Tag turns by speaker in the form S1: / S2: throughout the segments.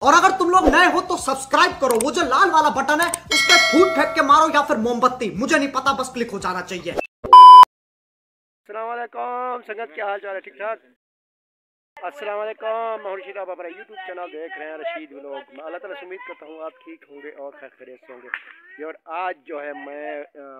S1: और अगर तुम लोग नए हो तो सब्सक्राइब करो, वो जो लाल वाला बटन है उस पर फूट फेंक के मारो या फिर मोमबत्ती, मुझे नहीं पता, बस क्लिक हो जाना चाहिए।
S2: अस्सलाम वालेकुम संगत, क्या हाल चाल है? ठीक ठाक। अस्सलाम वालेकुम, मैं रशीद, आप हमारा यूट्यूब चैनल देख रहे हैं रशीद व्लॉग। मैं अल्लाह ताला से उम्मीद करता हूँ आप ठीक होंगे और खैर खैरियत से होंगे। और आज जो है मैं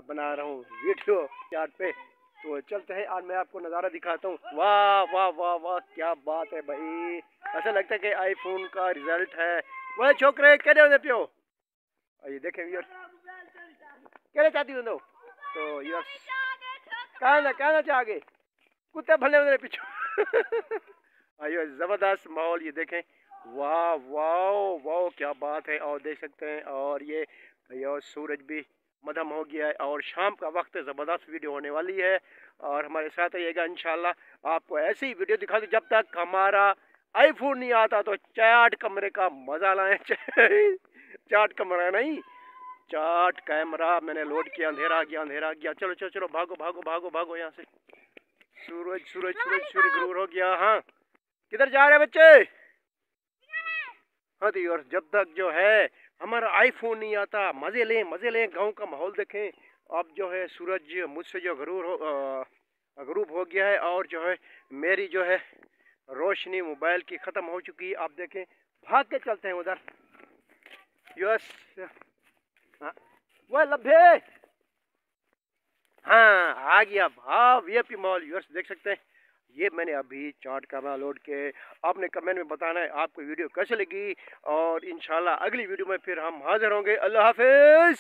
S2: बना रहा हूँ वीडियो चार्ट पे, तो चलते हैं। आज मैं आपको नज़ारा दिखाता हूँ। वाह वाह वाह वाह, क्या बात है भाई, ऐसा लगता है कि आईफोन का रिजल्ट है। वह छोकरे कहने होते प्यो, ये देखें यार, कहना चाहती हूँ तो यार कहना चाह आगे कुत्ते भले उधर पीछे। आइए, ज़बरदस्त माहौल, ये देखें। वाह वाह वाह, क्या बात है। और देख सकते हैं, और ये सूरज भी मध्यम हो गया है और शाम का वक्त, ज़बरदस्त वीडियो होने वाली है। और हमारे साथ रहिएगा इंशाल्लाह, आपको ऐसी वीडियो दिखा दूँ। जब तक हमारा आईफोन नहीं आता तो चाट कमरे का मज़ा लाएं। चाट कमरा नहीं, चाट कैमरा मैंने लोड किया। अंधेरा आ गया। चलो चलो चलो, भागो भागो भागो भागो यहाँ से। सूरज सूरज सूरज सूरज गुरूर हो गया। हाँ, किधर जा रहे बच्चे? हाँ तो यार, जब तक जो है हमारा आईफोन नहीं आता, मजे लें, गांव का माहौल देखें। अब जो है सूरज मुझसे जो गरूब हो गया है, और जो है मेरी जो है रोशनी मोबाइल की ख़त्म हो चुकी है। आप देखें, भाग के चलते हैं उधर। यस, हाँ वह लभे, हाँ आ गया। हाँ, वीआईपी मॉल यूएस देख सकते हैं। ये मैंने अभी चार्ट करना लोड के। आपने कमेंट में बताना है आपको वीडियो कैसे लगी, और इंशाल्लाह अगली वीडियो में फिर हम हाजिर होंगे। अल्लाह हाफिज।